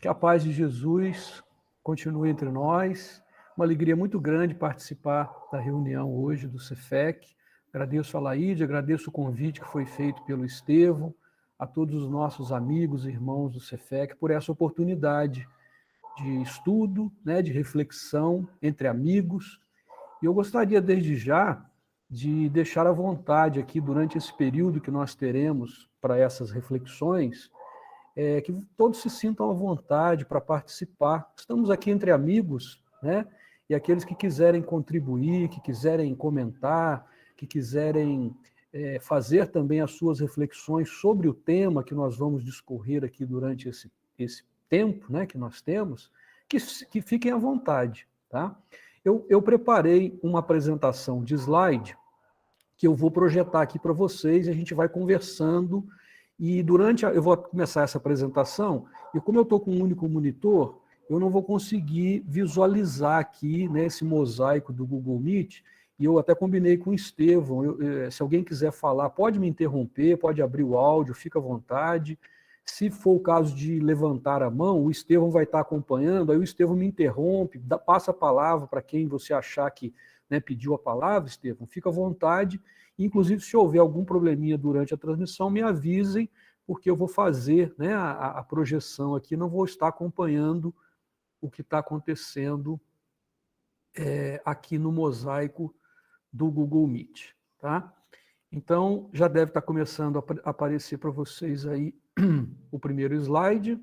Que a paz de Jesus continue entre nós. Uma alegria muito grande participar da reunião hoje do Cefec. Agradeço a Laíde, agradeço o convite que foi feito pelo Estevão, a todos os nossos amigos e irmãos do Cefec por essa oportunidade de estudo, né, de reflexão entre amigos. E eu gostaria, desde já, de deixar à vontade aqui, durante esse período que nós teremos para essas reflexões, que todos se sintam à vontade para participar. Estamos aqui entre amigos, né? E aqueles que quiserem contribuir, que quiserem comentar, que quiserem fazer também as suas reflexões sobre o tema que nós vamos discorrer aqui durante esse tempo, né, que nós temos, que fiquem à vontade, tá? Eu preparei uma apresentação de slide que eu vou projetar aqui para vocês e a gente vai conversando. E eu vou começar essa apresentação, e como eu estou com um único monitor, eu não vou conseguir visualizar aqui, né, esse mosaico do Google Meet, e eu até combinei com o Estevão, se alguém quiser falar, pode me interromper, pode abrir o áudio, fica à vontade. Se for o caso de levantar a mão, o Estevão vai estar acompanhando, aí o Estevão me interrompe, passa a palavra para quem você achar que, né, pediu a palavra, Estevão, fica à vontade. Inclusive, se houver algum probleminha durante a transmissão, me avisem, porque eu vou fazer, né, a projeção aqui, não vou estar acompanhando o que está acontecendo aqui no mosaico do Google Meet. Tá? Então, já deve estar começando a aparecer para vocês aí o primeiro slide.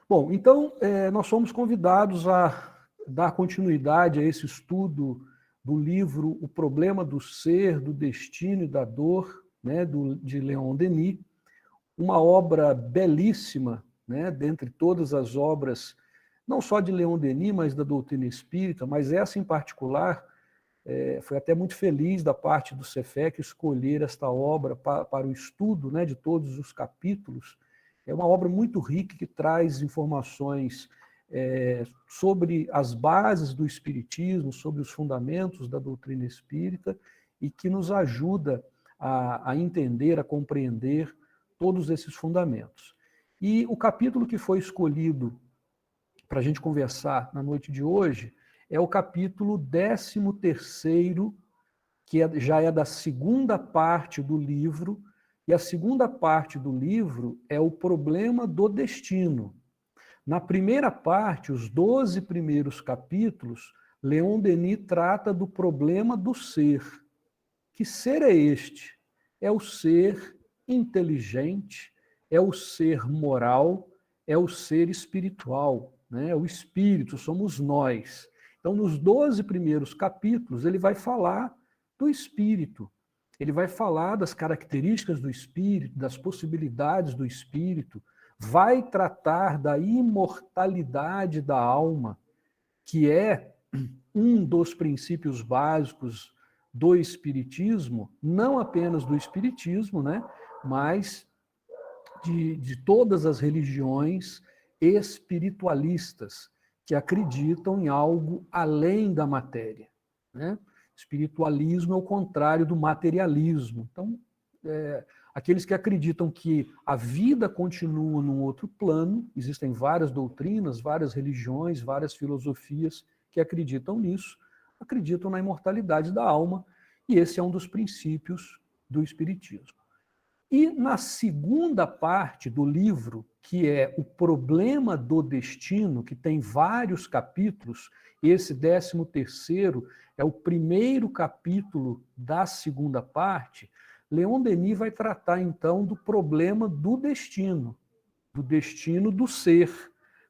Bom, então, nós somos convidados a dar continuidade a esse estudo do livro O Problema do Ser, do Destino e da Dor, né, de Leon Denis, uma obra belíssima, né, dentre todas as obras, não só de Leon Denis, mas da doutrina espírita, mas essa em particular, foi até muito feliz da parte do Cefec escolher esta obra para o estudo, né, de todos os capítulos. É uma obra muito rica que traz informações sobre as bases do espiritismo, sobre os fundamentos da doutrina espírita e que nos ajuda a entender, a compreender todos esses fundamentos. E o capítulo que foi escolhido para a gente conversar na noite de hoje é o capítulo 13º, que já é da segunda parte do livro, e a segunda parte do livro é o problema do destino. Na primeira parte, os 12 primeiros capítulos, Leon Denis trata do problema do ser. Que ser é este? É o ser inteligente, é o ser moral, é o ser espiritual, né? O espírito, somos nós. Então, nos 12 primeiros capítulos, ele vai falar do espírito. Ele vai falar das características do espírito, das possibilidades do espírito, vai tratar da imortalidade da alma, que é um dos princípios básicos do espiritismo, não apenas do espiritismo, né, mas de todas as religiões espiritualistas que acreditam em algo além da matéria, né? Espiritualismo é o contrário do materialismo. Então, aqueles que acreditam que a vida continua num outro plano, existem várias doutrinas, várias religiões, várias filosofias que acreditam nisso, acreditam na imortalidade da alma, e esse é um dos princípios do espiritismo. E na segunda parte do livro, que é o problema do destino, que tem vários capítulos, esse 13º é o primeiro capítulo da segunda parte, Leon Denis vai tratar, então, do problema do destino do ser,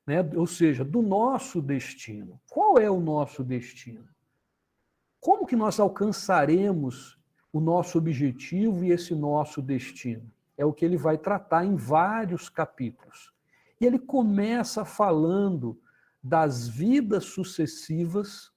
né? Ou seja, do nosso destino. Qual é o nosso destino? Como que nós alcançaremos o nosso objetivo e esse nosso destino? É o que ele vai tratar em vários capítulos. E ele começa falando das vidas sucessivas.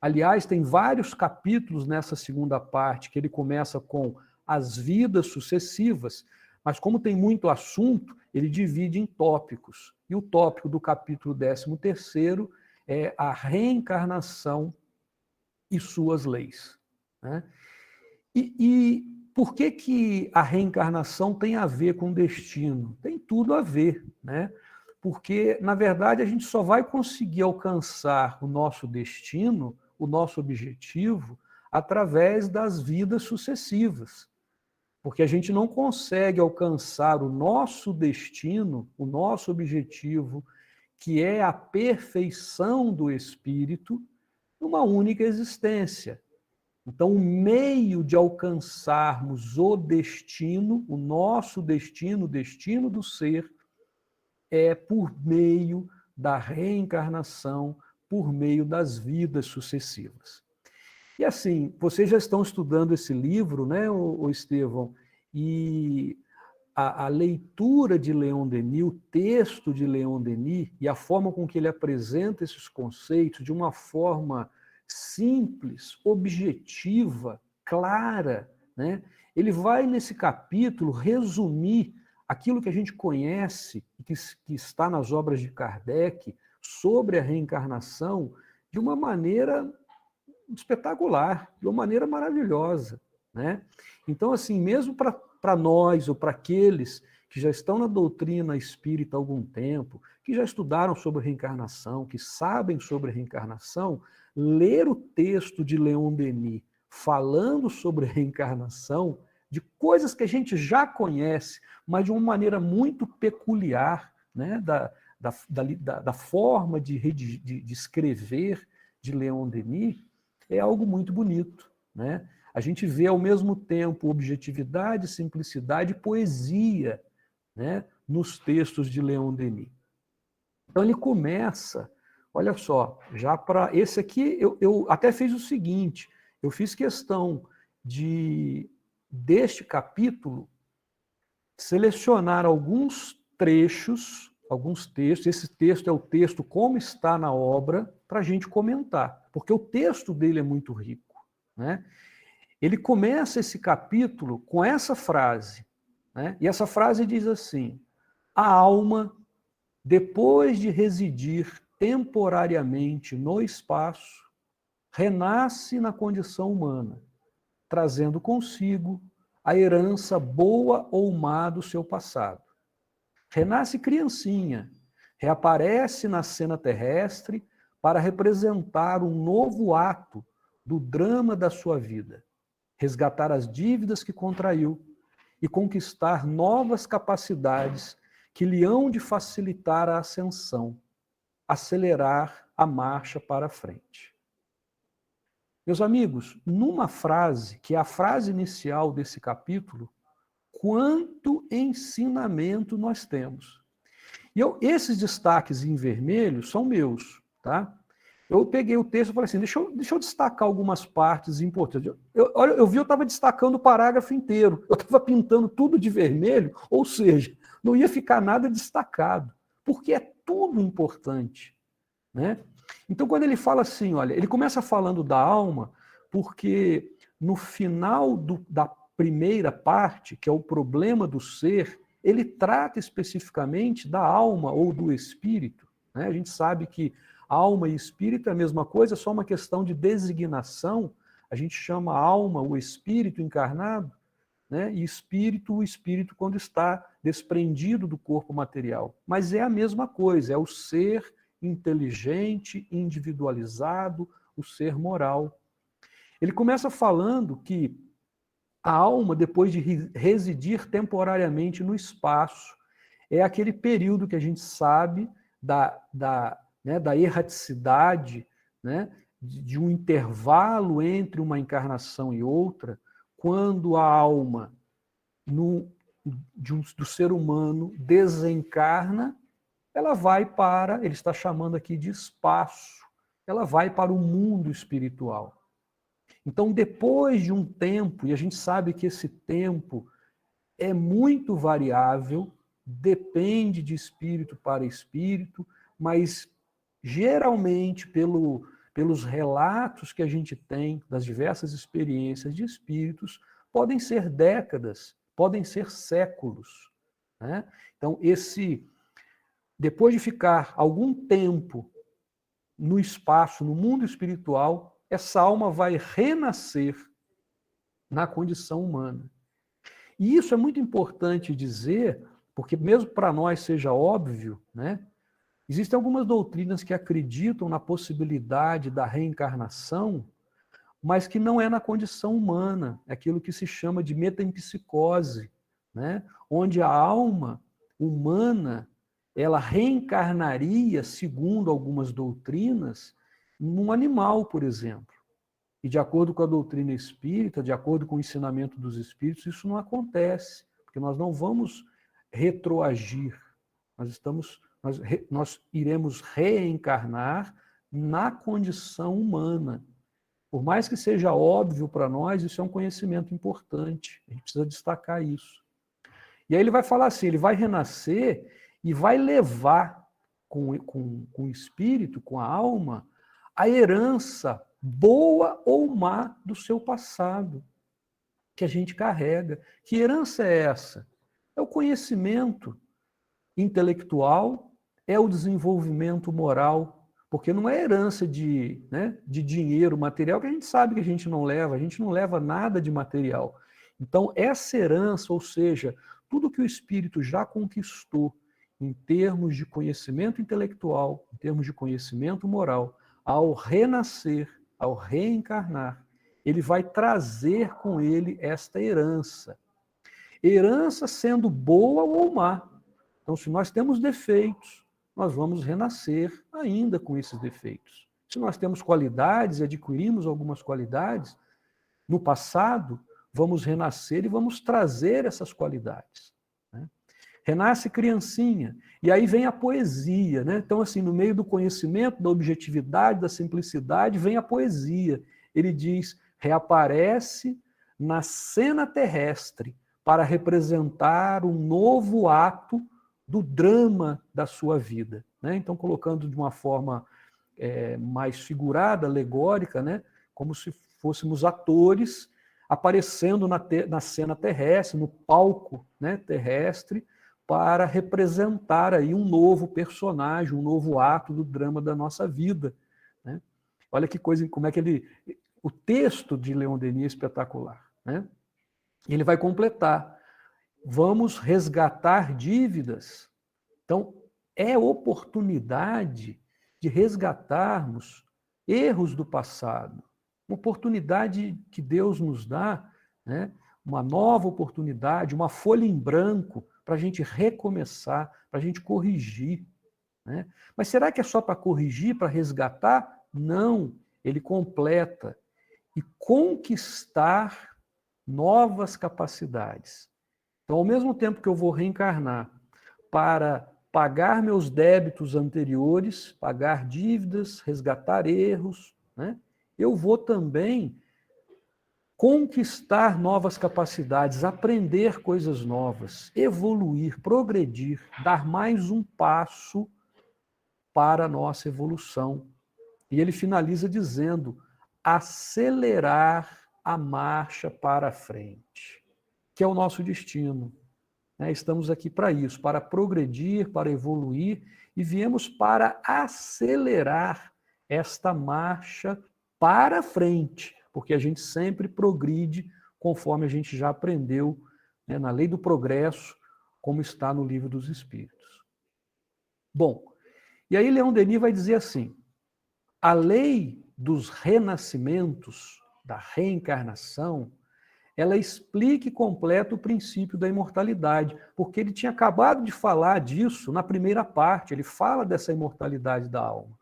Aliás, tem vários capítulos nessa segunda parte que ele começa com as vidas sucessivas, mas como tem muito assunto, ele divide em tópicos. E o tópico do capítulo 13º é a reencarnação e suas leis, né? E por que a reencarnação tem a ver com destino? Tem tudo a ver, né? Porque, na verdade, a gente só vai conseguir alcançar o nosso destino, o nosso objetivo, através das vidas sucessivas. Porque a gente não consegue alcançar o nosso destino, o nosso objetivo, que é a perfeição do espírito, numa única existência. Então, o meio de alcançarmos o destino, o nosso destino, o destino do ser, é por meio da reencarnação, por meio das vidas sucessivas. E assim, vocês já estão estudando esse livro, né, o Estevão, e a leitura de Leon Denis, o texto de Leon Denis, e a forma com que ele apresenta esses conceitos de uma forma simples, objetiva, clara, né? Ele vai, nesse capítulo, resumir aquilo que a gente conhece, que está nas obras de Kardec, sobre a reencarnação, de uma maneira espetacular, de uma maneira maravilhosa, né? Então, assim, mesmo para nós ou para aqueles que já estão na doutrina espírita há algum tempo, que já estudaram sobre reencarnação, que sabem sobre reencarnação, ler o texto de Leon Denis falando sobre reencarnação, de coisas que a gente já conhece, mas de uma maneira muito peculiar, né? da forma de escrever de Leon Denis, é algo muito bonito, né? A gente vê ao mesmo tempo objetividade, simplicidade e poesia, né, nos textos de Leon Denis. Então ele começa, olha só, já para esse aqui eu até fiz o seguinte, eu fiz questão deste capítulo selecionar alguns textos, esse texto é o texto como está na obra, para a gente comentar, porque o texto dele é muito rico, né? Ele começa esse capítulo com essa frase, né? E essa frase diz assim: a alma, depois de residir temporariamente no espaço, renasce na condição humana, trazendo consigo a herança boa ou má do seu passado. Renasce criancinha, reaparece na cena terrestre para representar um novo ato do drama da sua vida, resgatar as dívidas que contraiu e conquistar novas capacidades que lhe hão de facilitar a ascensão, acelerar a marcha para a frente. Meus amigos, numa frase, que é a frase inicial desse capítulo, quanto ensinamento nós temos. E esses destaques em vermelho são meus, tá? Eu peguei o texto e falei assim, deixa eu destacar algumas partes importantes. Eu vi, eu estava destacando o parágrafo inteiro, eu estava pintando tudo de vermelho, ou seja, não ia ficar nada destacado, porque é tudo importante, né? Então, quando ele fala assim, olha, ele começa falando da alma, porque no final da primeira parte, que é o problema do ser, ele trata especificamente da alma ou do espírito, né? A gente sabe que alma e espírito é a mesma coisa, é só uma questão de designação. A gente chama alma o espírito encarnado, né? E espírito o espírito quando está desprendido do corpo material. Mas é a mesma coisa, é o ser inteligente, individualizado, o ser moral. Ele começa falando que a alma, depois de residir temporariamente no espaço, é aquele período que a gente sabe da erraticidade, né, de um intervalo entre uma encarnação e outra, quando a alma do ser humano desencarna, ela vai para, ele está chamando aqui de espaço, ela vai para o mundo espiritual. Então, depois de um tempo, e a gente sabe que esse tempo é muito variável, depende de espírito para espírito, mas geralmente, pelos relatos que a gente tem das diversas experiências de espíritos, podem ser décadas, podem ser séculos, né? Então, depois de ficar algum tempo no espaço, no mundo espiritual, essa alma vai renascer na condição humana. E isso é muito importante dizer, porque mesmo para nós seja óbvio, né? Existem algumas doutrinas que acreditam na possibilidade da reencarnação, mas que não é na condição humana, é aquilo que se chama de metempsicose, né? Onde a alma humana ela reencarnaria, segundo algumas doutrinas, num animal, por exemplo. E de acordo com a doutrina espírita, de acordo com o ensinamento dos espíritos, isso não acontece, porque nós não vamos retroagir, nós iremos reencarnar na condição humana. Por mais que seja óbvio para nós, isso é um conhecimento importante. A gente precisa destacar isso. E aí ele vai falar assim, ele vai renascer e vai levar com o espírito, com a alma, a herança boa ou má do seu passado, que a gente carrega. Que herança é essa? É o conhecimento intelectual, é o desenvolvimento moral, porque não é herança de dinheiro material, que a gente sabe que a gente não leva nada de material. Então, essa herança, ou seja, tudo que o espírito já conquistou em termos de conhecimento intelectual, em termos de conhecimento moral, ao renascer, ao reencarnar, ele vai trazer com ele esta herança. Herança sendo boa ou má. Então, se nós temos defeitos, nós vamos renascer ainda com esses defeitos. Se nós temos qualidades e adquirimos algumas qualidades, no passado, vamos renascer e vamos trazer essas qualidades. Né? Renasce criancinha, e aí vem a poesia. Né? Então, assim, no meio do conhecimento, da objetividade, da simplicidade, vem a poesia. Ele diz, reaparece na cena terrestre para representar um novo ato do drama da sua vida. Né? Então, colocando de uma forma mais figurada, alegórica, né? Como se fôssemos atores aparecendo na cena terrestre, no palco, né, terrestre, para representar aí um novo personagem, um novo ato do drama da nossa vida. Né? Olha que coisa, como é que o texto de Leon Denis é espetacular. Né? Ele vai completar. Vamos resgatar dívidas. Então, é oportunidade de resgatarmos erros do passado. Uma oportunidade que Deus nos dá, né? Uma nova oportunidade, uma folha em branco para a gente recomeçar, para a gente corrigir. Né? Mas será que é só para corrigir, para resgatar? Não, ele completa. E conquistar novas capacidades. Então, ao mesmo tempo que eu vou reencarnar para pagar meus débitos anteriores, pagar dívidas, resgatar erros, né? Eu vou também conquistar novas capacidades, aprender coisas novas, evoluir, progredir, dar mais um passo para a nossa evolução. E ele finaliza dizendo, acelerar a marcha para a frente, que é o nosso destino. Estamos aqui para isso, para progredir, para evoluir, e viemos para acelerar esta marcha para frente, porque a gente sempre progride conforme a gente já aprendeu, né, na lei do progresso, como está no Livro dos Espíritos. Bom, e aí Leon Denis vai dizer assim, a lei dos renascimentos, da reencarnação, ela explica e completa o princípio da imortalidade, porque ele tinha acabado de falar disso na primeira parte, ele fala dessa imortalidade da alma.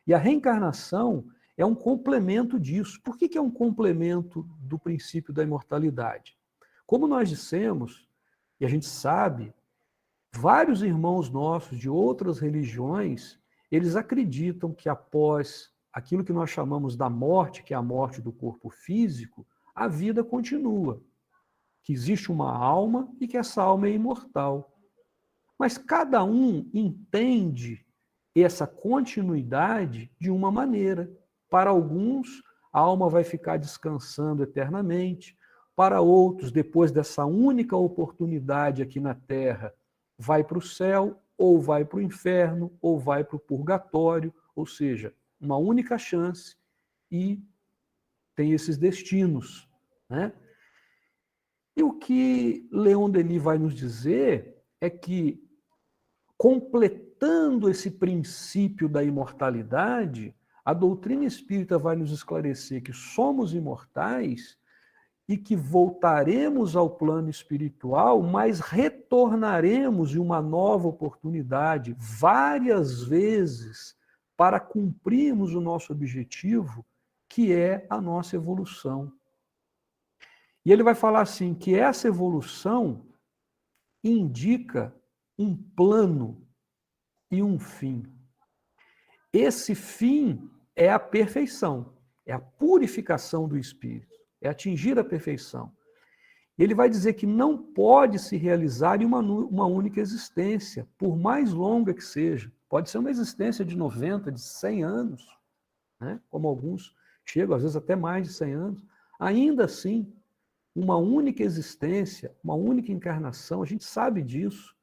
E a reencarnação é um complemento disso. Por que é um complemento do princípio da imortalidade? Como nós dissemos, e a gente sabe, vários irmãos nossos de outras religiões, eles acreditam que após aquilo que nós chamamos da morte, que é a morte do corpo físico, a vida continua, que existe uma alma e que essa alma é imortal. Mas cada um entende essa continuidade de uma maneira. Para alguns, a alma vai ficar descansando eternamente. Para outros, depois dessa única oportunidade aqui na Terra, vai para o céu, ou vai para o inferno, ou vai para o purgatório, ou seja, uma única chance e tem esses destinos. Né? E o que Leon Denis vai nos dizer é que completando esse princípio da imortalidade, a doutrina espírita vai nos esclarecer que somos imortais e que voltaremos ao plano espiritual, mas retornaremos em uma nova oportunidade várias vezes para cumprirmos o nosso objetivo, que é a nossa evolução. E ele vai falar assim, que essa evolução indica um plano e um fim. Esse fim é a perfeição, é a purificação do espírito, é atingir a perfeição. Ele vai dizer que não pode se realizar em uma única existência, por mais longa que seja. Pode ser uma existência de 90, de 100 anos, né? Como alguns chegam, às vezes até mais de 100 anos. Ainda assim, uma única existência, uma única encarnação, a gente sabe disso.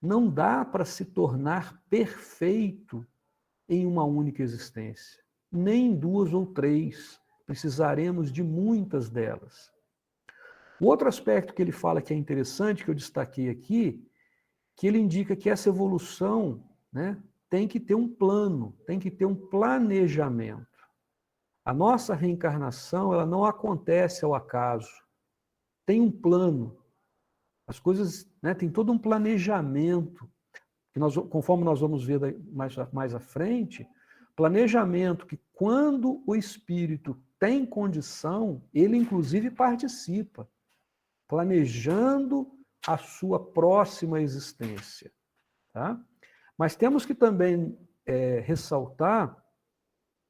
Não dá para se tornar perfeito em uma única existência, nem em 2 ou 3. Precisaremos de muitas delas. O outro aspecto que ele fala que é interessante, que eu destaquei aqui, que ele indica que essa evolução, né, tem que ter um plano, tem que ter um planejamento. A nossa reencarnação, ela não acontece ao acaso. Tem um plano. As coisas, né, tem todo um planejamento, que conforme nós vamos ver mais à frente, planejamento que quando o espírito tem condição, ele inclusive participa, planejando a sua próxima existência. Tá? Mas temos que também ressaltar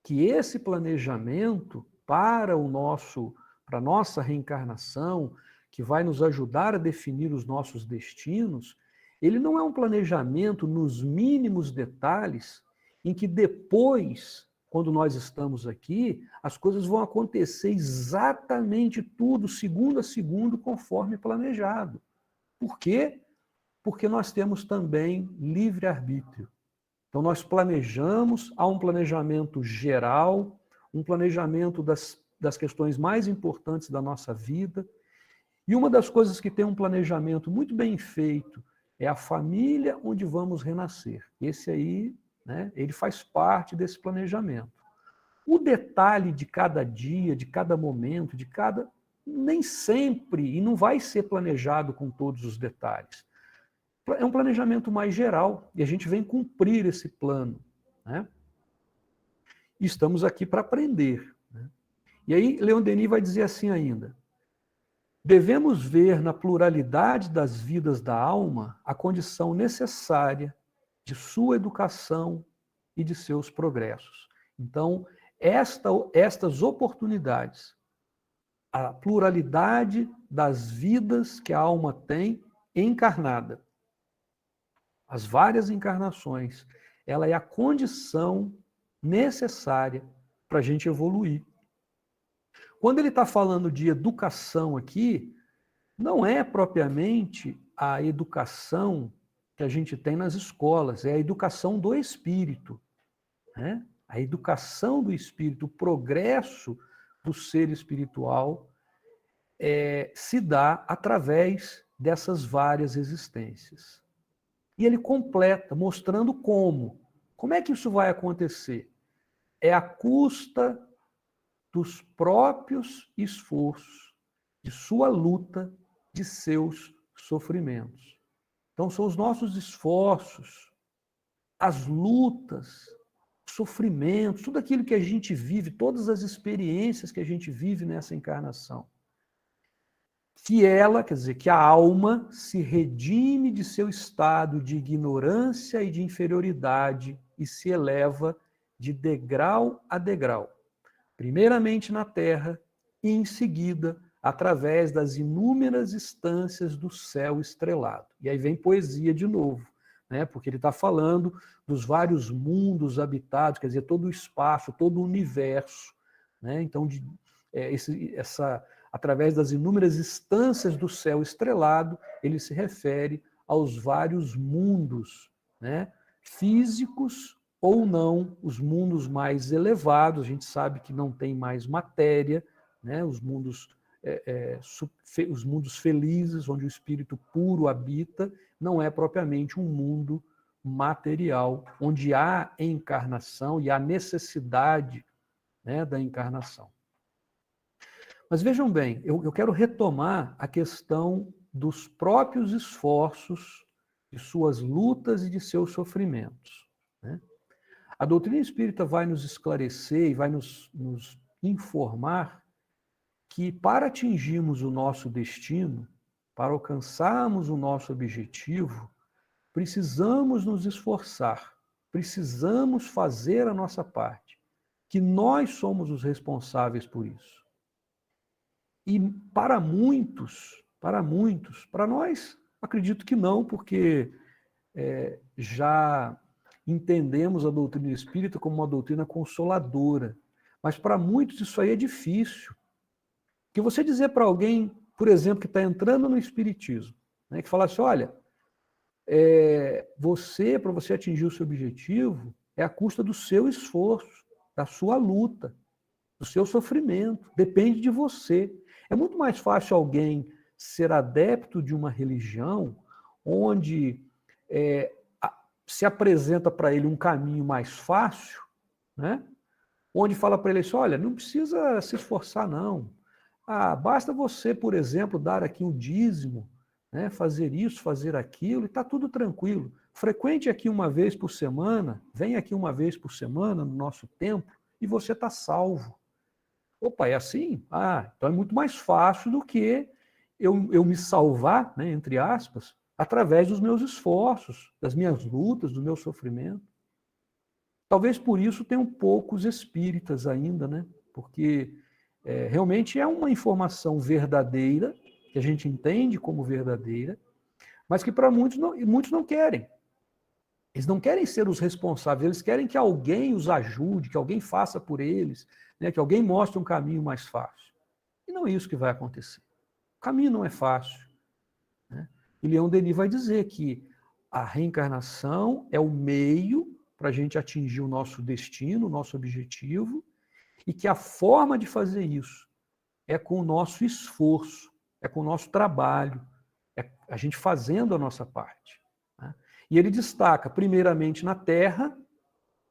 que esse planejamento para a nossa reencarnação, que vai nos ajudar a definir os nossos destinos, ele não é um planejamento nos mínimos detalhes, em que depois, quando nós estamos aqui, as coisas vão acontecer exatamente tudo, segundo a segundo, conforme planejado. Por quê? Porque nós temos também livre-arbítrio. Então, nós planejamos, há um planejamento geral, um planejamento das questões mais importantes da nossa vida. E uma das coisas que tem um planejamento muito bem feito é a família onde vamos renascer. Esse aí, né, ele faz parte desse planejamento. O detalhe de cada dia, de cada momento, nem sempre, e não vai ser planejado com todos os detalhes. É um planejamento mais geral, e a gente vem cumprir esse plano, né? E estamos aqui para aprender, né? E aí, Leon Denis vai dizer assim ainda: devemos ver na pluralidade das vidas da alma a condição necessária de sua educação e de seus progressos. Então, estas oportunidades, a pluralidade das vidas que a alma tem encarnada, as várias encarnações, ela é a condição necessária para a gente evoluir. Quando ele está falando de educação aqui, não é propriamente a educação que a gente tem nas escolas, é a educação do espírito, né? A educação do espírito, o progresso do ser espiritual se dá através dessas várias existências. E ele completa, mostrando como. Como é que isso vai acontecer? É à custa dos próprios esforços, de sua luta, de seus sofrimentos. Então, são os nossos esforços, as lutas, sofrimentos, tudo aquilo que a gente vive, todas as experiências que a gente vive nessa encarnação. Que ela, quer dizer, que a alma se redime de seu estado de ignorância e de inferioridade e se eleva de degrau a degrau. Primeiramente na Terra e em seguida através das inúmeras instâncias do céu estrelado. E aí vem poesia de novo, né? Porque ele está falando dos vários mundos habitados, quer dizer, todo o espaço, todo o universo, né? Então, através das inúmeras instâncias do céu estrelado, ele se refere aos vários mundos, né? Físicos ou não, os mundos mais elevados, a gente sabe que não tem mais matéria, né? Os mundos os mundos felizes, onde o espírito puro habita, não é propriamente um mundo material, onde há encarnação e há necessidade, né, da encarnação. Mas vejam bem, eu quero retomar a questão dos próprios esforços, de suas lutas e de seus sofrimentos, né? A doutrina espírita vai nos esclarecer e vai nos informar que para atingirmos o nosso destino, para alcançarmos o nosso objetivo, precisamos nos esforçar, precisamos fazer a nossa parte, que nós somos os responsáveis por isso. E para nós, acredito que não, porque já entendemos a doutrina espírita como uma doutrina consoladora. Mas para muitos isso aí é difícil. Que você dizer para alguém, por exemplo, que está entrando no espiritismo, né, que fala assim, olha, para você atingir o seu objetivo, é à custa do seu esforço, da sua luta, do seu sofrimento, depende de você. É muito mais fácil alguém ser adepto de uma religião onde se apresenta para ele um caminho mais fácil, né? Onde fala para ele assim, olha, não precisa se esforçar não. Basta você, por exemplo, dar aqui um dízimo, né? Fazer isso, fazer aquilo, e está tudo tranquilo. Frequente aqui uma vez por semana, vem aqui uma vez por semana no nosso templo, e você está salvo. Opa, é assim? Então é muito mais fácil do que eu me salvar, né, entre aspas, através dos meus esforços, das minhas lutas, do meu sofrimento. Talvez por isso tenham poucos espíritas ainda, né? Porque realmente é uma informação verdadeira, que a gente entende como verdadeira, mas que para muitos não querem. Eles não querem ser os responsáveis, eles querem que alguém os ajude, que alguém faça por eles, né? Que alguém mostre um caminho mais fácil. E não é isso que vai acontecer. O caminho não é fácil, né? E Leon Denis vai dizer que a reencarnação é o meio para a gente atingir o nosso destino, o nosso objetivo, e que a forma de fazer isso é com o nosso esforço, é com o nosso trabalho, é a gente fazendo a nossa parte, né? E ele destaca, primeiramente, na Terra,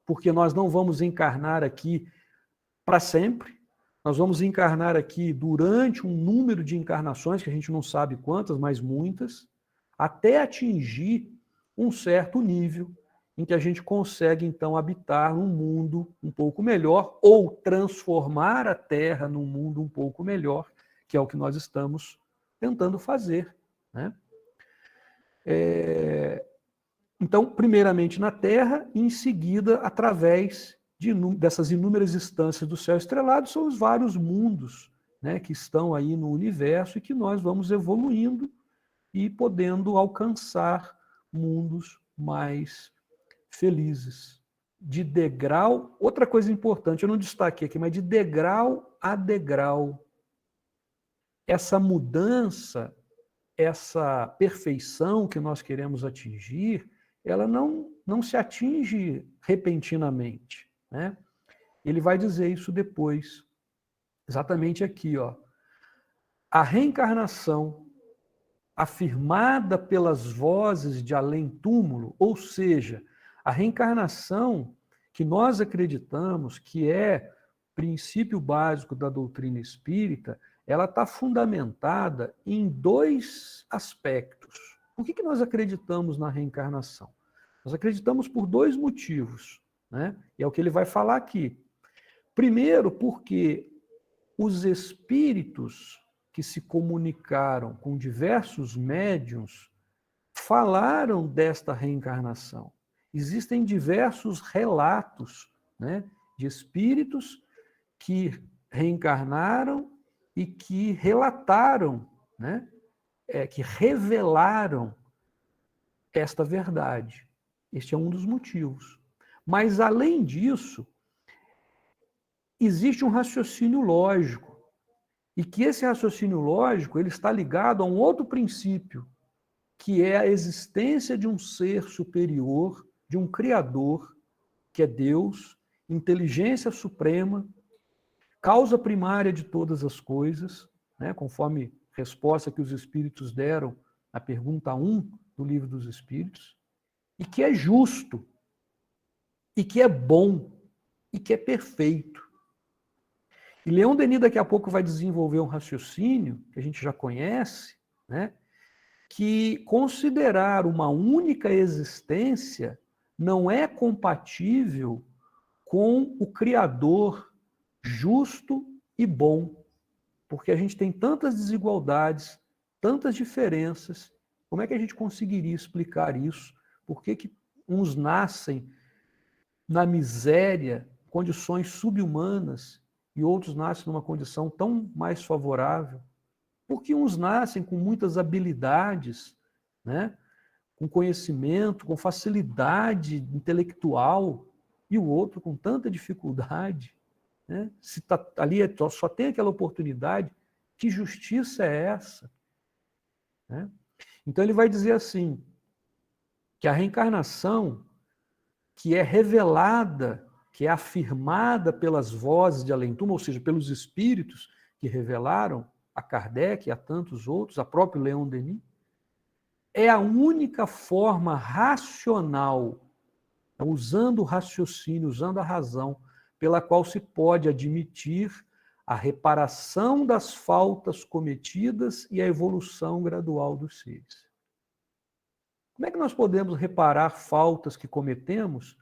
porque nós não vamos encarnar aqui para sempre, nós vamos encarnar aqui durante um número de encarnações, que a gente não sabe quantas, mas muitas, até atingir um certo nível em que a gente consegue, então, habitar num mundo um pouco melhor ou transformar a Terra num mundo um pouco melhor, que é o que nós estamos tentando fazer, né? Então, primeiramente na Terra, e em seguida, através dessas inúmeras instâncias do céu estrelado, são os vários mundos, né, que estão aí no universo e que nós vamos evoluindo e podendo alcançar mundos mais felizes. De degrau, outra coisa importante, eu não destaquei aqui, mas de degrau a degrau. Essa mudança, essa perfeição que nós queremos atingir, ela não se atinge repentinamente, né? Ele vai dizer isso depois, exatamente aqui, ó. A reencarnação afirmada pelas vozes de além-túmulo, ou seja, a reencarnação que nós acreditamos que é princípio básico da doutrina espírita, ela está fundamentada em dois aspectos. Por que nós acreditamos na reencarnação? Nós acreditamos por dois motivos, né? E é o que ele vai falar aqui. Primeiro, porque os espíritos que se comunicaram com diversos médiuns falaram desta reencarnação. Existem diversos relatos, né, de espíritos que reencarnaram e que relataram, né, que revelaram esta verdade. Este é um dos motivos. Mas, além disso, existe um raciocínio lógico, e que esse raciocínio lógico ele está ligado a um outro princípio, que é a existência de um ser superior, de um Criador, que é Deus, inteligência suprema, causa primária de todas as coisas, né, conforme resposta que os Espíritos deram à pergunta 1 do Livro dos Espíritos, e que é justo, e que é bom, e que é perfeito. E Leon Denis daqui a pouco vai desenvolver um raciocínio, que a gente já conhece, né, que considerar uma única existência não é compatível com o Criador justo e bom, porque a gente tem tantas desigualdades, tantas diferenças. Como é que a gente conseguiria explicar isso? Por que que uns nascem na miséria, condições subhumanas, e outros nascem numa condição tão mais favorável? Porque uns nascem com muitas habilidades, né? Com conhecimento, com facilidade intelectual, e o outro com tanta dificuldade. Né? Se tá, ali só tem aquela oportunidade, que justiça é essa? Né? Então ele vai dizer assim, que a reencarnação, que é revelada, que é afirmada pelas vozes de além-túmulo, ou seja, pelos espíritos que revelaram a Kardec e a tantos outros, a próprio Leon Denis, é a única forma racional, usando o raciocínio, usando a razão, pela qual se pode admitir a reparação das faltas cometidas e a evolução gradual dos seres. Como é que nós podemos reparar faltas que cometemos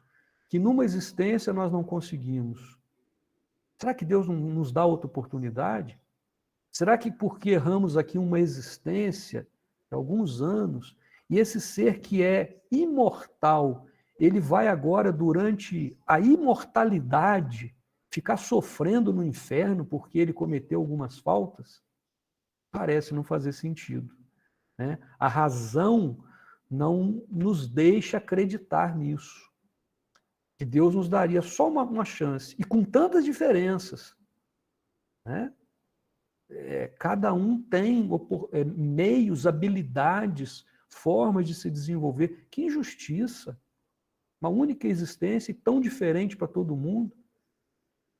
que numa existência nós não conseguimos? Será que Deus não nos dá outra oportunidade? Será que porque erramos aqui uma existência, de alguns anos, e esse ser que é imortal, ele vai agora, durante a imortalidade, ficar sofrendo no inferno porque ele cometeu algumas faltas? Parece não fazer sentido. Né? A razão não nos deixa acreditar nisso. Que Deus nos daria só uma chance, e com tantas diferenças. Né? Cada um tem meios, habilidades, formas de se desenvolver. Que injustiça! Uma única existência e tão diferente para todo mundo.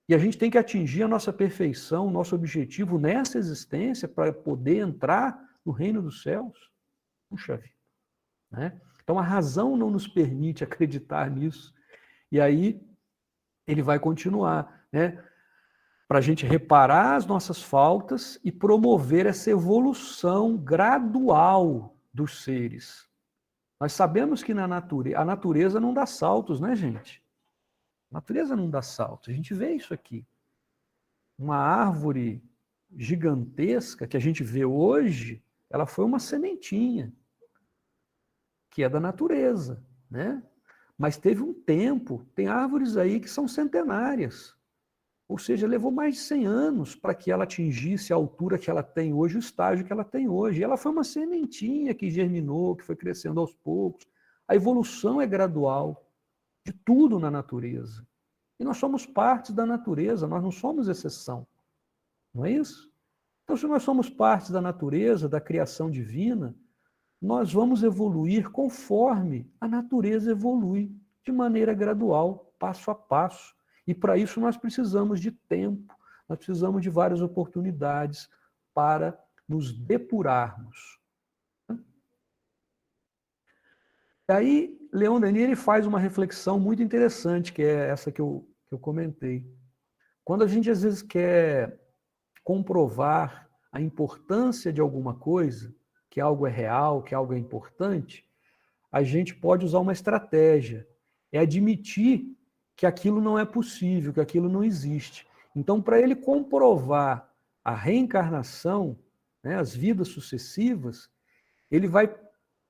E a gente tem que atingir a nossa perfeição, o nosso objetivo nessa existência para poder entrar no reino dos céus. Puxa vida. Né? Então a razão não nos permite acreditar nisso. E aí ele vai continuar, né? Para a gente reparar as nossas faltas e promover essa evolução gradual dos seres. Nós sabemos que a natureza não dá saltos, né, gente? A natureza não dá saltos. A gente vê isso aqui. Uma árvore gigantesca que a gente vê hoje, ela foi uma sementinha, que é da natureza, né? Mas teve um tempo, tem árvores aí que são centenárias. Ou seja, levou mais de 100 anos para que ela atingisse a altura que ela tem hoje, o estágio que ela tem hoje. E ela foi uma sementinha que germinou, que foi crescendo aos poucos. A evolução é gradual de tudo na natureza. E nós somos parte da natureza, nós não somos exceção. Não é isso? Então, se nós somos parte da natureza, da criação divina, nós vamos evoluir conforme a natureza evolui, de maneira gradual, passo a passo. E para isso nós precisamos de tempo, nós precisamos de várias oportunidades para nos depurarmos. E aí, Leon Denis ele faz uma reflexão muito interessante, que é essa que eu comentei. Quando a gente às vezes quer comprovar a importância de alguma coisa, que algo é real, que algo é importante, a gente pode usar uma estratégia, é admitir que aquilo não é possível, que aquilo não existe. Então, para ele comprovar a reencarnação, né, as vidas sucessivas, ele vai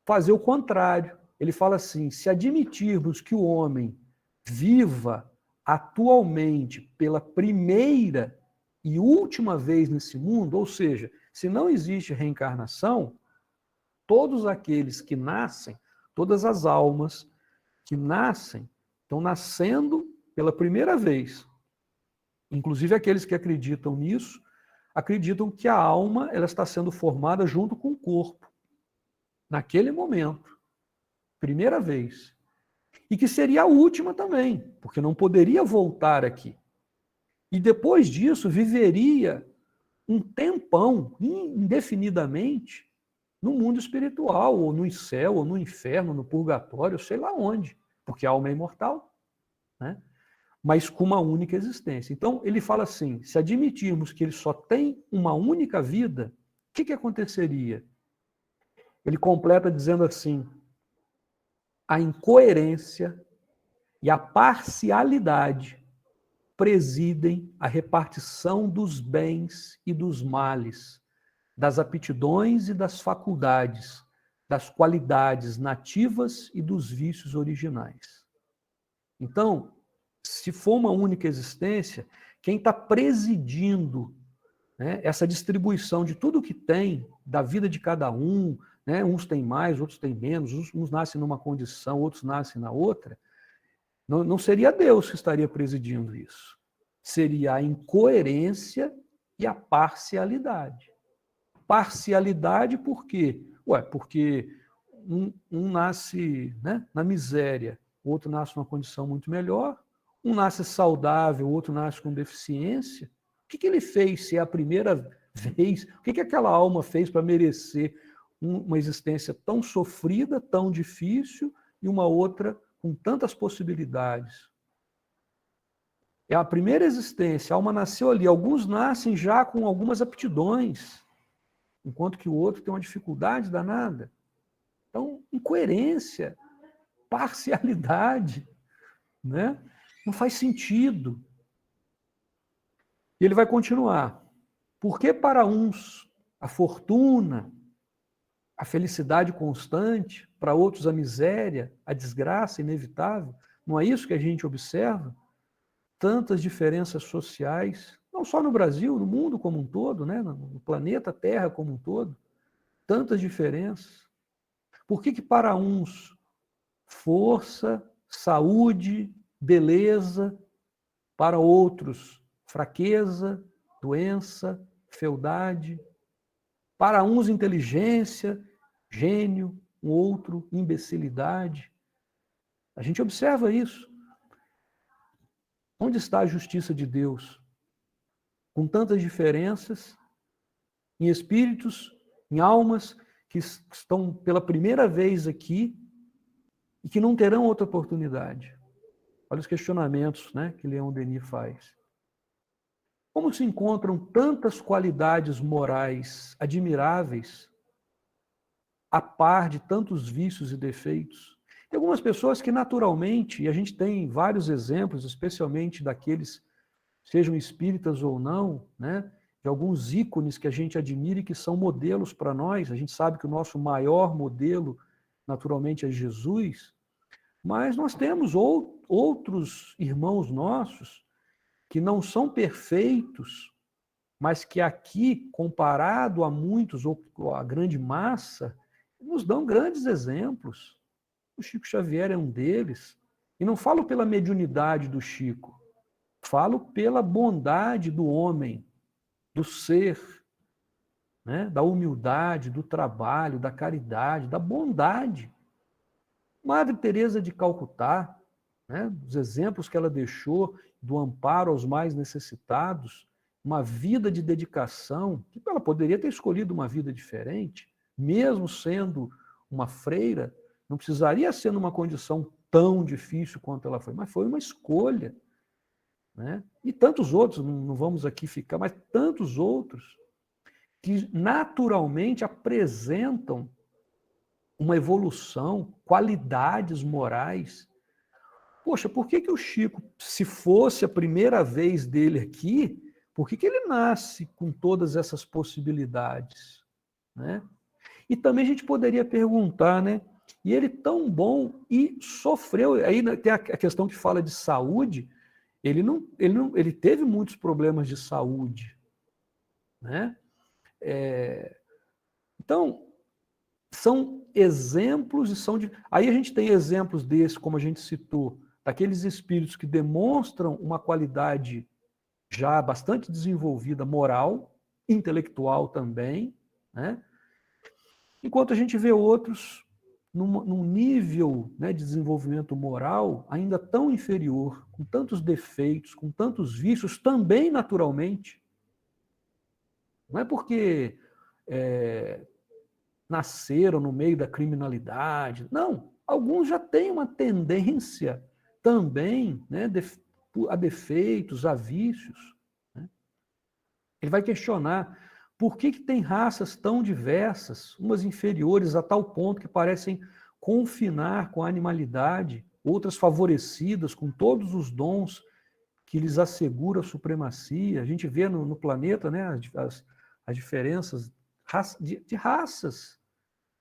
fazer o contrário. Ele fala assim, se admitirmos que o homem viva atualmente pela primeira e última vez nesse mundo, ou seja, se não existe reencarnação, todos aqueles que nascem, todas as almas que nascem, estão nascendo pela primeira vez. Inclusive aqueles que acreditam nisso, acreditam que a alma ela está sendo formada junto com o corpo. Naquele momento. Primeira vez. E que seria a última também, porque não poderia voltar aqui. E depois disso viveria um tempão, indefinidamente, no mundo espiritual, ou no céu, ou no inferno, no purgatório, sei lá onde, porque a alma é imortal, né? Mas com uma única existência. Então, ele fala assim, se admitirmos que ele só tem uma única vida, o que aconteceria? Ele completa dizendo assim, a incoerência e a parcialidade presidem a repartição dos bens e dos males, das aptidões e das faculdades, das qualidades nativas e dos vícios originais. Então, se for uma única existência, quem está presidindo, né, essa distribuição de tudo que tem, da vida de cada um, né, uns têm mais, outros têm menos, uns nascem numa condição, outros nascem na outra, não seria Deus que estaria presidindo isso. Seria a incoerência e a parcialidade. Parcialidade por quê? Porque um nasce, né, na miséria, o outro nasce numa condição muito melhor, um nasce saudável, o outro nasce com deficiência. O que ele fez se é a primeira vez? O que aquela alma fez para merecer uma existência tão sofrida, tão difícil, e uma outra com tantas possibilidades? É a primeira existência, a alma nasceu ali. Alguns nascem já com algumas aptidões, enquanto que o outro tem uma dificuldade danada. Então, incoerência, parcialidade, né? Não faz sentido. E ele vai continuar. Porque para uns a fortuna, a felicidade constante, para outros a miséria, a desgraça inevitável? Não é isso que a gente observa? Tantas diferenças sociais, não só no Brasil, no mundo como um todo, né? No planeta Terra como um todo, tantas diferenças. Por que para uns força, saúde, beleza, para outros fraqueza, doença, fealdade, para uns inteligência, gênio, um outro imbecilidade? A gente observa isso. Onde está a justiça de Deus? Com tantas diferenças, em espíritos, em almas que estão pela primeira vez aqui e que não terão outra oportunidade. Olha os questionamentos, né, que Leon Denis faz. Como se encontram tantas qualidades morais admiráveis a par de tantos vícios e defeitos? Tem algumas pessoas que naturalmente, e a gente tem vários exemplos, especialmente daqueles, sejam espíritas ou não, né, de alguns ícones que a gente admira e que são modelos para nós. A gente sabe que o nosso maior modelo, naturalmente, é Jesus, mas nós temos outros irmãos nossos que não são perfeitos, mas que aqui, comparado a muitos, ou a grande massa, nos dão grandes exemplos. O Chico Xavier é um deles. E não falo pela mediunidade do Chico, falo pela bondade do homem, do ser, né? Da humildade, do trabalho, da caridade, da bondade. Madre Teresa de Calcutá, né? Os exemplos que ela deixou do amparo aos mais necessitados, uma vida de dedicação, que ela poderia ter escolhido uma vida diferente, mesmo sendo uma freira, não precisaria ser numa condição tão difícil quanto ela foi, mas foi uma escolha, né? E tantos outros, não vamos aqui ficar, mas tantos outros que naturalmente apresentam uma evolução, qualidades morais. Poxa, por que o Chico, se fosse a primeira vez dele aqui, por que ele nasce com todas essas possibilidades, né? E também a gente poderia perguntar, né? E ele tão bom e sofreu, aí tem a questão que fala de saúde, ele teve muitos problemas de saúde, né? Então, são exemplos e são de... Aí a gente tem exemplos desses, como a gente citou, daqueles espíritos que demonstram uma qualidade já bastante desenvolvida, moral, intelectual também, né? Enquanto a gente vê outros num nível, né, de desenvolvimento moral ainda tão inferior, com tantos defeitos, com tantos vícios, também naturalmente, Não é porque nasceram no meio da criminalidade. Não, alguns já têm uma tendência também, né, a defeitos, a vícios. Né? Ele vai questionar por que tem raças tão diversas, umas inferiores a tal ponto que parecem confinar com a animalidade, outras favorecidas com todos os dons que lhes assegura a supremacia. A gente vê no planeta, né, as diferenças de raças,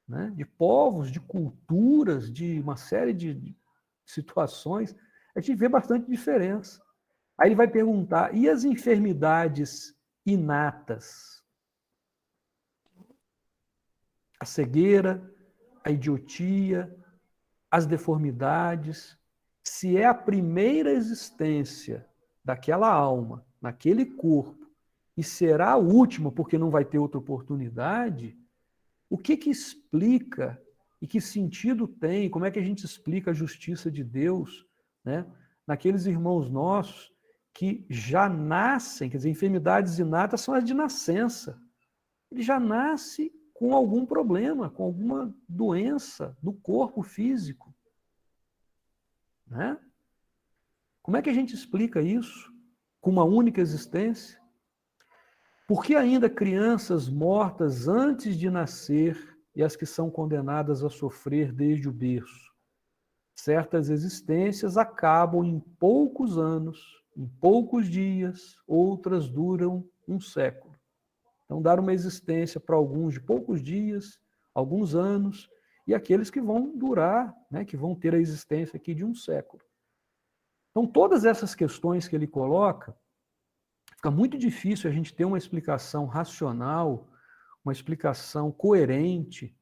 né, de povos, de culturas, de uma série de situações. A gente vê bastante diferença. Aí ele vai perguntar, e as enfermidades inatas? A cegueira, a idiotia, as deformidades, se é a primeira existência daquela alma, naquele corpo, e será a última, porque não vai ter outra oportunidade, o que explica e que sentido tem, como é que a gente explica a justiça de Deus, né, naqueles irmãos nossos que já nascem, quer dizer, enfermidades inatas são as de nascença. Ele já nasce com algum problema, com alguma doença do corpo físico. Né? Como é que a gente explica isso com uma única existência? Por que ainda crianças mortas antes de nascer e as que são condenadas a sofrer desde o berço? Certas existências acabam em poucos anos, em poucos dias, outras duram um século. Então, dar uma existência para alguns de poucos dias, alguns anos, e aqueles que vão durar, né, que vão ter a existência aqui de um século. Então, todas essas questões que ele coloca, fica muito difícil a gente ter uma explicação racional, uma explicação coerente,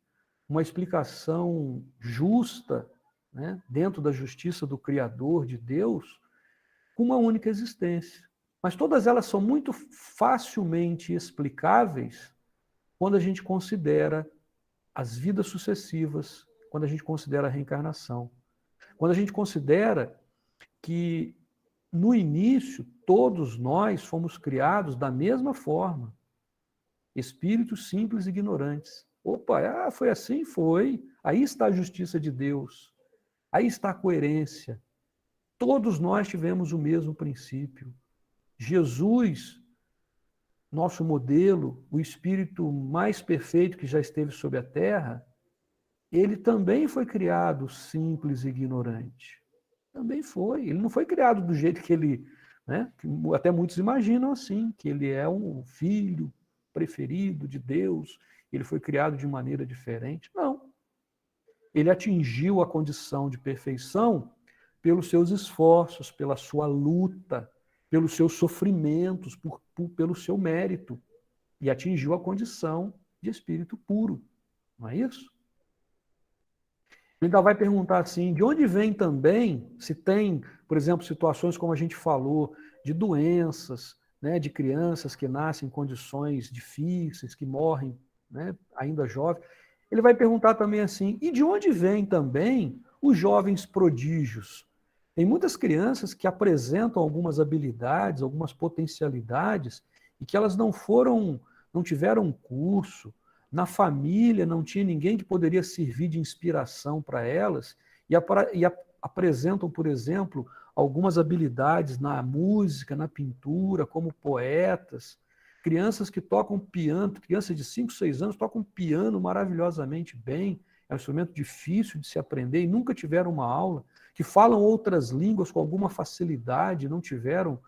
uma explicação justa, né, dentro da justiça do Criador, de Deus, com uma única existência. Mas todas elas são muito facilmente explicáveis quando a gente considera as vidas sucessivas, quando a gente considera a reencarnação. Quando a gente considera que, no início, todos nós fomos criados da mesma forma. Espíritos simples e ignorantes. Opa, foi assim? Foi. Aí está a justiça de Deus. Aí está a coerência. Todos nós tivemos o mesmo princípio. Jesus, nosso modelo, o espírito mais perfeito que já esteve sobre a terra, ele também foi criado simples e ignorante. Também foi. Ele não foi criado do jeito que ele, né? Até muitos imaginam assim, que ele é um filho preferido de Deus, ele foi criado de maneira diferente. Não. Ele atingiu a condição de perfeição pelos seus esforços, pela sua luta, pelos seus sofrimentos, pelo seu mérito. E atingiu a condição de espírito puro. Não é isso? Ele ainda vai perguntar assim, de onde vem também, se tem, por exemplo, situações como a gente falou, de doenças, né, de crianças que nascem em condições difíceis, que morrem, né, ainda jovens. Ele vai perguntar também assim, e de onde vem também os jovens prodígios? Tem muitas crianças que apresentam algumas habilidades, algumas potencialidades, e que elas não tiveram um curso, na família não tinha ninguém que poderia servir de inspiração para elas, e apresentam, por exemplo, algumas habilidades na música, na pintura, como poetas. Crianças que tocam piano, crianças de 5, 6 anos tocam piano maravilhosamente bem, é um instrumento difícil de se aprender e nunca tiveram uma aula, que falam outras línguas com alguma facilidade, não tiveram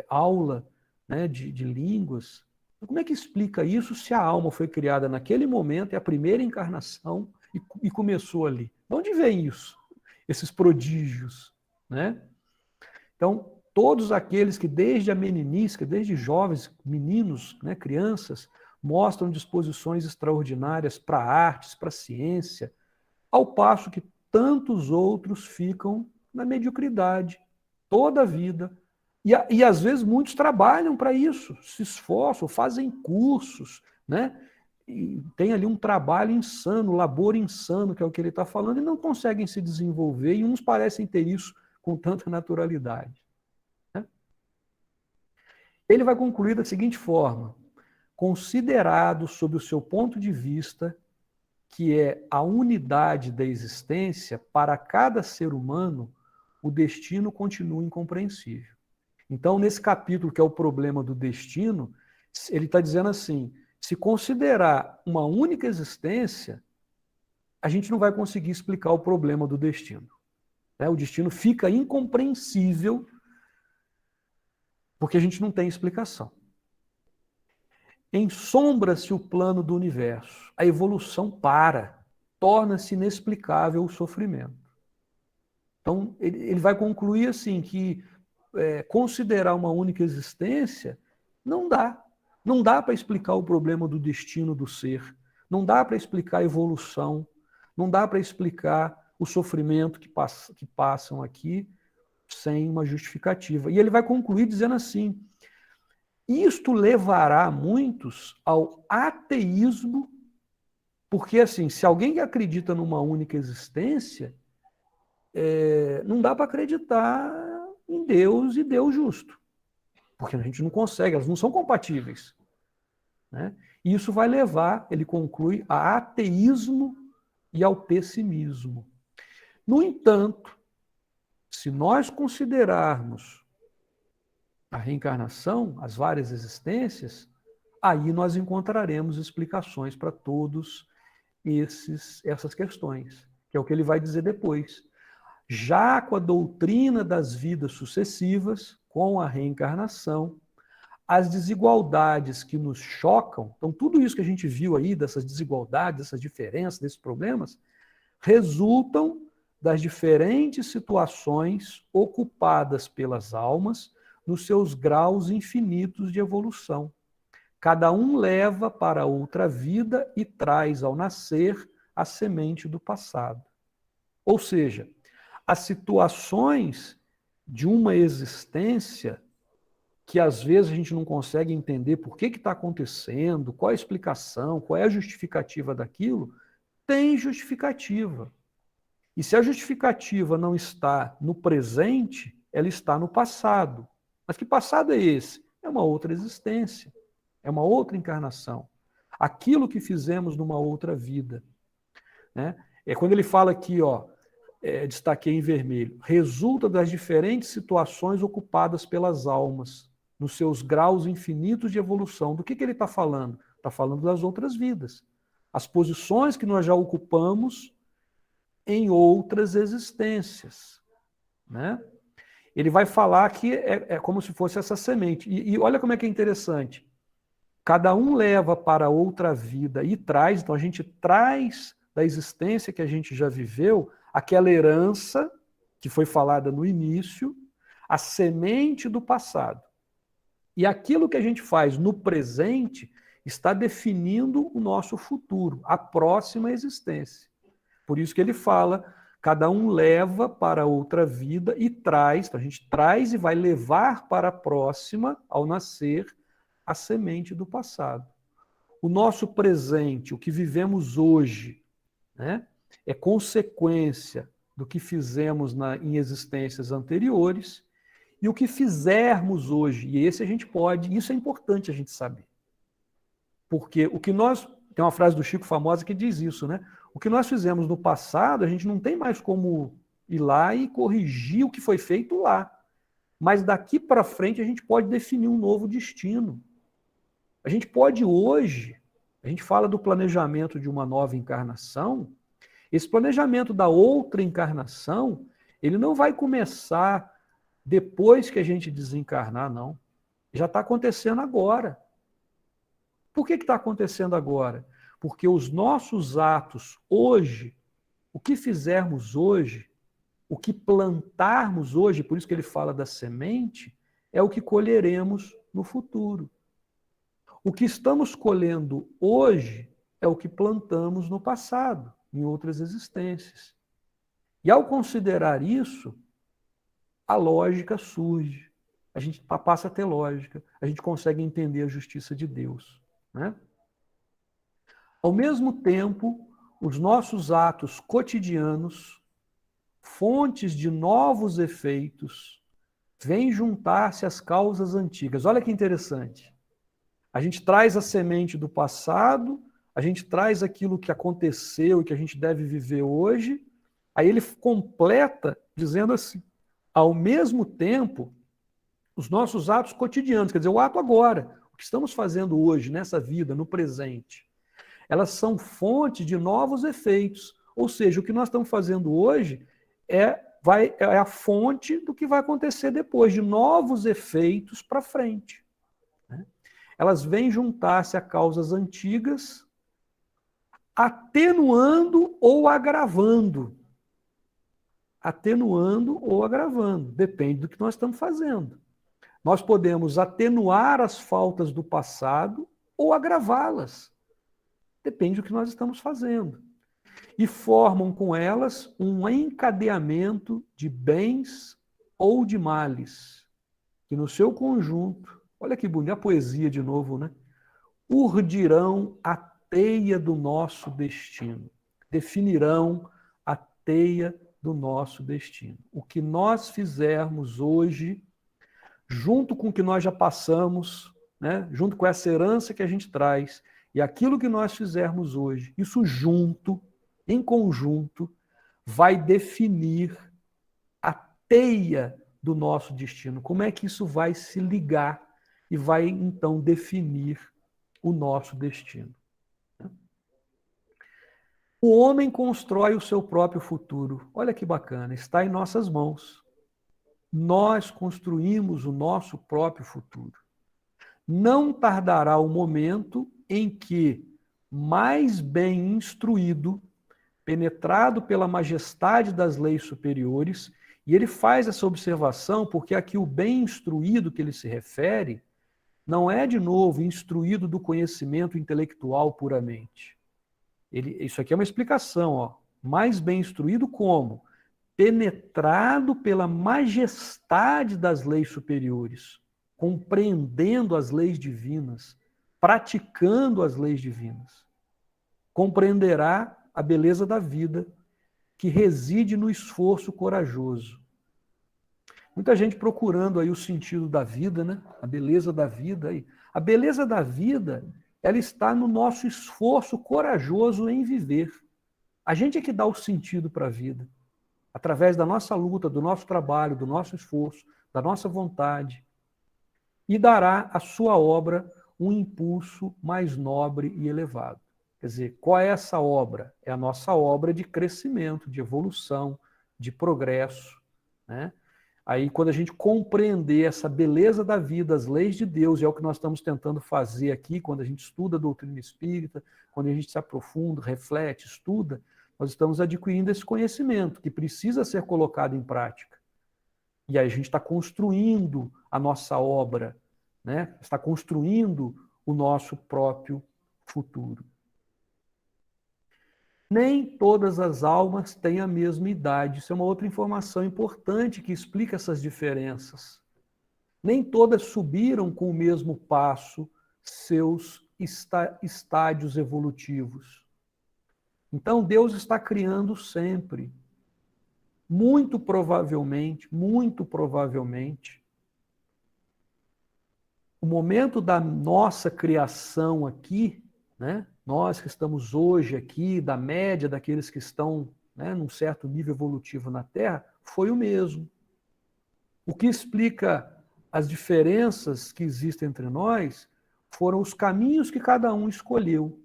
aula, né, de línguas. Como é que explica isso se a alma foi criada naquele momento, é a primeira encarnação e começou ali? De onde vem isso? Esses prodígios, né? Então, todos aqueles que desde a meninice, desde jovens, meninos, né, crianças, mostram disposições extraordinárias para artes, para ciência, ao passo que tantos outros ficam na mediocridade toda a vida. E às vezes muitos trabalham para isso, se esforçam, fazem cursos, né? E tem ali um trabalho insano, um labor insano, que é o que ele está falando, e não conseguem se desenvolver, e uns parecem ter isso com tanta naturalidade. Né? Ele vai concluir da seguinte forma: considerado sob o seu ponto de vista, que é a unidade da existência, para cada ser humano, o destino continua incompreensível. Então, nesse capítulo, que é o problema do destino, ele está dizendo assim, se considerar uma única existência, a gente não vai conseguir explicar o problema do destino. O destino fica incompreensível porque a gente não tem explicação. Ensombra-se o plano do universo, a evolução para, torna-se inexplicável o sofrimento. Então, ele vai concluir assim, que considerar uma única existência não dá. Não dá para explicar o problema do destino do ser, não dá para explicar a evolução, não dá para explicar o sofrimento que passam aqui sem uma justificativa. E ele vai concluir dizendo assim, isto levará muitos ao ateísmo, porque assim, se alguém acredita numa única existência, não dá para acreditar em Deus e Deus justo, porque a gente não consegue, elas não são compatíveis. Né? E isso vai levar, ele conclui, a ateísmo e ao pessimismo. No entanto, se nós considerarmos a reencarnação, as várias existências, aí nós encontraremos explicações para todas essas questões, que é o que ele vai dizer depois. Já com a doutrina das vidas sucessivas, com a reencarnação, as desigualdades que nos chocam, então tudo isso que a gente viu aí, dessas desigualdades, dessas diferenças, desses problemas, resultam das diferentes situações ocupadas pelas almas nos seus graus infinitos de evolução. Cada um leva para outra vida e traz ao nascer a semente do passado. Ou seja, as situações de uma existência que às vezes a gente não consegue entender por que está acontecendo, qual é a explicação, qual é a justificativa daquilo, tem justificativa. E se a justificativa não está no presente, ela está no passado. Mas que passado é esse? É uma outra existência, é uma outra encarnação. Aquilo que fizemos numa outra vida. Né? É quando ele fala aqui, destaquei em vermelho, resulta das diferentes situações ocupadas pelas almas, nos seus graus infinitos de evolução. Do que ele está falando? Está falando das outras vidas. As posições que nós já ocupamos em outras existências. Né? Ele vai falar que é como se fosse essa semente. E olha como é que é interessante. Cada um leva para outra vida e traz, então a gente traz da existência que a gente já viveu, aquela herança que foi falada no início, a semente do passado. E aquilo que a gente faz no presente está definindo o nosso futuro, a próxima existência. Por isso que ele fala, cada um leva para outra vida e traz, então a gente traz e vai levar para a próxima, ao nascer, a semente do passado. O nosso presente, o que vivemos hoje, né, é consequência do que fizemos em existências anteriores, e o que fizermos hoje, e esse a gente pode, isso é importante a gente saber. Porque o que nós, tem uma frase do Chico famosa que diz isso, né? O que nós fizemos no passado, a gente não tem mais como ir lá e corrigir o que foi feito lá. Mas daqui para frente a gente pode definir um novo destino. A gente pode hoje, a gente fala do planejamento de uma nova encarnação, esse planejamento da outra encarnação, ele não vai começar depois que a gente desencarnar, não. Já está acontecendo agora. Por que está acontecendo agora? Porque os nossos atos hoje, o que fizermos hoje, o que plantarmos hoje, por isso que ele fala da semente, é o que colheremos no futuro. O que estamos colhendo hoje é o que plantamos no passado, em outras existências. E ao considerar isso, a lógica surge. A gente passa a ter lógica, a gente consegue entender a justiça de Deus. Né? Ao mesmo tempo, os nossos atos cotidianos, fontes de novos efeitos, vêm juntar-se às causas antigas. Olha que interessante. A gente traz a semente do passado, a gente traz aquilo que aconteceu e que a gente deve viver hoje, aí ele completa dizendo assim, ao mesmo tempo, os nossos atos cotidianos, quer dizer, o ato agora, o que estamos fazendo hoje, nessa vida, no presente, elas são fonte de novos efeitos. Ou seja, o que nós estamos fazendo hoje é a fonte do que vai acontecer depois, de novos efeitos para frente. Né? Elas vêm juntar-se a causas antigas, atenuando ou agravando. Atenuando ou agravando, depende do que nós estamos fazendo. Nós podemos atenuar as faltas do passado ou agravá-las. Depende do que nós estamos fazendo. E formam com elas um encadeamento de bens ou de males, que no seu conjunto, olha que bonita a poesia de novo, né? Urdirão a teia do nosso destino, definirão a teia do nosso destino. O que nós fizermos hoje, junto com o que nós já passamos, né? Junto com essa herança que a gente traz, e aquilo que nós fizermos hoje, isso junto, em conjunto, vai definir a teia do nosso destino. Como é que isso vai se ligar e vai, então, definir o nosso destino. O homem constrói o seu próprio futuro. Olha que bacana, está em nossas mãos. Nós construímos o nosso próprio futuro. Não tardará o momento em que, mais bem instruído, penetrado pela majestade das leis superiores, e ele faz essa observação porque aqui o bem instruído que ele se refere não é, de novo, instruído do conhecimento intelectual puramente. Isso aqui é uma explicação, ó. Mais bem instruído como? Penetrado pela majestade das leis superiores, compreendendo as leis divinas, praticando as leis divinas. Compreenderá a beleza da vida que reside no esforço corajoso. Muita gente procurando aí o sentido da vida, né? A beleza da vida aí. A beleza da vida, ela está no nosso esforço corajoso em viver. A gente é que dá o sentido para a vida, através da nossa luta, do nosso trabalho, do nosso esforço, da nossa vontade, e dará à sua obra um impulso mais nobre e elevado. Quer dizer, qual é essa obra? É a nossa obra de crescimento, de evolução, de progresso, né? Aí, quando a gente compreender essa beleza da vida, as leis de Deus, e é o que nós estamos tentando fazer aqui, quando a gente estuda a doutrina espírita, quando a gente se aprofunda, reflete, estuda, nós estamos adquirindo esse conhecimento que precisa ser colocado em prática. E aí a gente está construindo a nossa obra, né? Está construindo o nosso próprio futuro. Nem todas as almas têm a mesma idade. Isso é uma outra informação importante que explica essas diferenças. Nem todas subiram com o mesmo passo seus estádios evolutivos. Então, Deus está criando sempre. Muito provavelmente, o momento da nossa criação aqui, né? Nós que estamos hoje aqui, da média daqueles que estão, né, num certo nível evolutivo na Terra, foi o mesmo. O que explica as diferenças que existem entre nós foram os caminhos que cada um escolheu.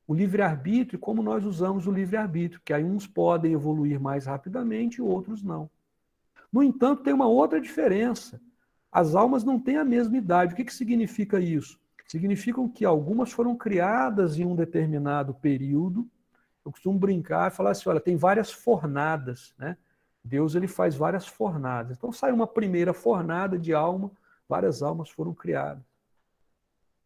O livre-arbítrio e como nós usamos o livre-arbítrio, que aí uns podem evoluir mais rapidamente e outros não. No entanto, tem uma outra diferença. As almas não têm a mesma idade. O que significa isso? Significam que algumas foram criadas em um determinado período. Eu costumo brincar e falar assim, olha, tem várias fornadas, né? Deus ele faz várias fornadas. Então sai uma primeira fornada de alma, várias almas foram criadas.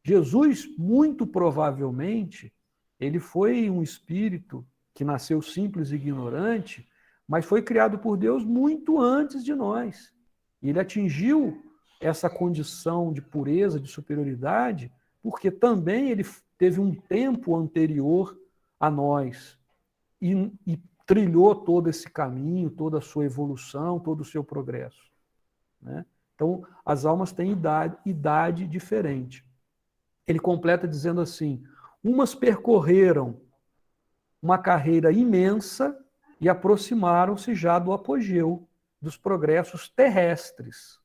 Jesus, muito provavelmente, ele foi um espírito que nasceu simples e ignorante, mas foi criado por Deus muito antes de nós. E ele atingiu essa condição de pureza, de superioridade, porque também ele teve um tempo anterior a nós e trilhou todo esse caminho, toda a sua evolução, todo o seu progresso, né? Então, as almas têm idade diferente. ele completa dizendo assim: umas percorreram uma carreira imensa e aproximaram-se já do apogeu dos progressos terrestres.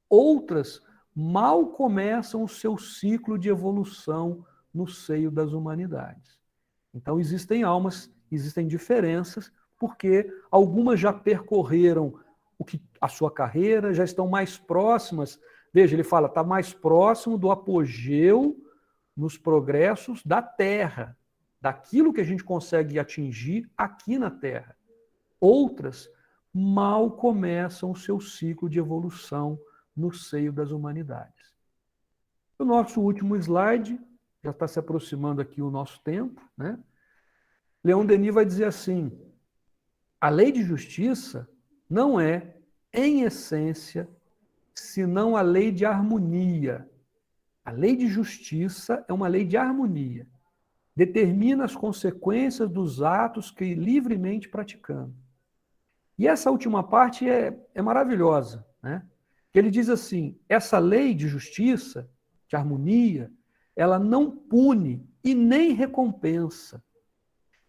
Outras mal começam o seu ciclo de evolução no seio das humanidades. Então, existem almas, existem diferenças, porque algumas já percorreram a sua carreira, já estão mais próximas. Veja, ele fala, está mais próximo do apogeu nos progressos da Terra, daquilo que a gente consegue atingir aqui na Terra. Outras mal começam o seu ciclo de evolução no seio das humanidades. O nosso último slide, já está se aproximando aqui o nosso tempo, né? Leon Denis vai dizer assim: a lei de justiça não é, em essência, senão a lei de harmonia. A lei de justiça é uma lei de harmonia. Determina as consequências dos atos que livremente praticamos. E essa última parte é maravilhosa, né? Ele diz assim: essa lei de justiça, de harmonia, ela não pune e nem recompensa,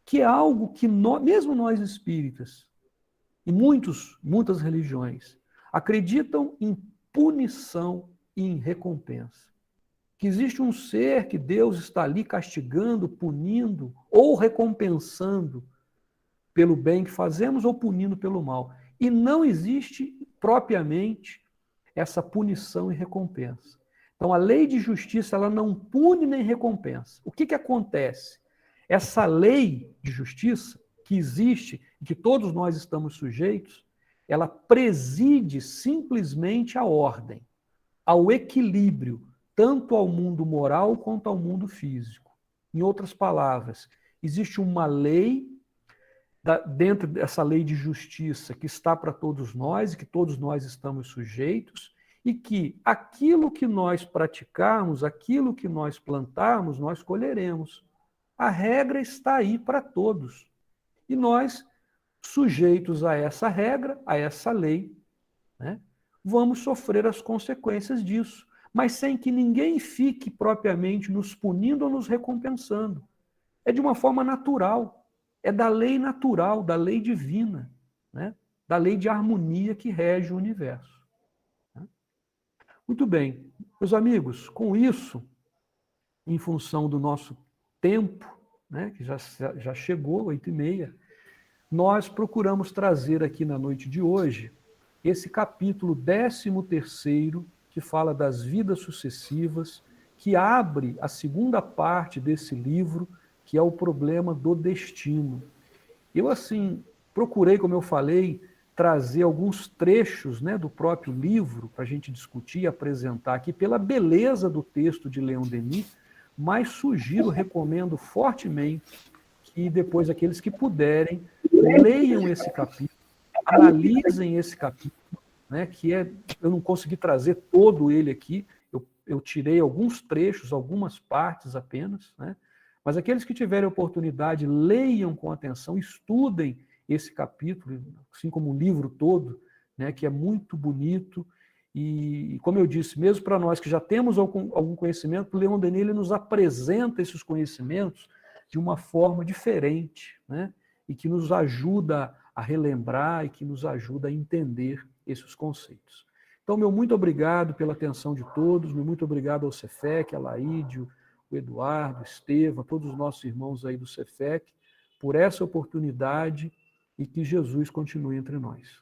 que é algo que mesmo nós espíritas e muitas religiões acreditam em punição e em recompensa. Que existe um ser que Deus está ali castigando, punindo ou recompensando pelo bem que fazemos ou punindo pelo mal. E não existe propriamente essa punição e recompensa. Então, a lei de justiça, ela não pune nem recompensa. O que acontece? Essa lei de justiça que existe e que todos nós estamos sujeitos, ela preside simplesmente a ordem, ao equilíbrio, tanto ao mundo moral quanto ao mundo físico. Em outras palavras, existe uma lei dentro dessa lei de justiça que está para todos nós e que todos nós estamos sujeitos, e que aquilo que nós praticarmos, aquilo que nós plantarmos, nós colheremos. A regra está aí para todos. E nós, sujeitos a essa regra, a essa lei, né, vamos sofrer as consequências disso, mas sem que ninguém fique propriamente nos punindo ou nos recompensando. É de uma forma natural. É da lei natural, da lei divina, né? Da lei de harmonia que rege o universo. Muito bem, meus amigos, com isso, em função do nosso tempo, né, que já chegou, 8h30, nós procuramos trazer aqui na noite de hoje esse capítulo 13º, que fala das vidas sucessivas, que abre a segunda parte desse livro, que é o problema do destino. Eu, assim, procurei, como eu falei, trazer alguns trechos, né, do próprio livro para a gente discutir e apresentar aqui, pela beleza do texto de Leon Denis, mas sugiro, recomendo fortemente que depois aqueles que puderem leiam esse capítulo, analisem esse capítulo, né, eu não consegui trazer todo ele aqui, eu tirei alguns trechos, algumas partes apenas, né, mas aqueles que tiverem oportunidade, leiam com atenção, estudem esse capítulo, assim como o livro todo, né, que é muito bonito. E, como eu disse, mesmo para nós que já temos algum conhecimento, Leon Denis ele nos apresenta esses conhecimentos de uma forma diferente, né, e que nos ajuda a relembrar e que nos ajuda a entender esses conceitos. Então, meu muito obrigado pela atenção de todos, meu muito obrigado ao Cefec, a Laídio, o Eduardo, o Estevam, todos os nossos irmãos aí do Cefec, por essa oportunidade e que Jesus continue entre nós.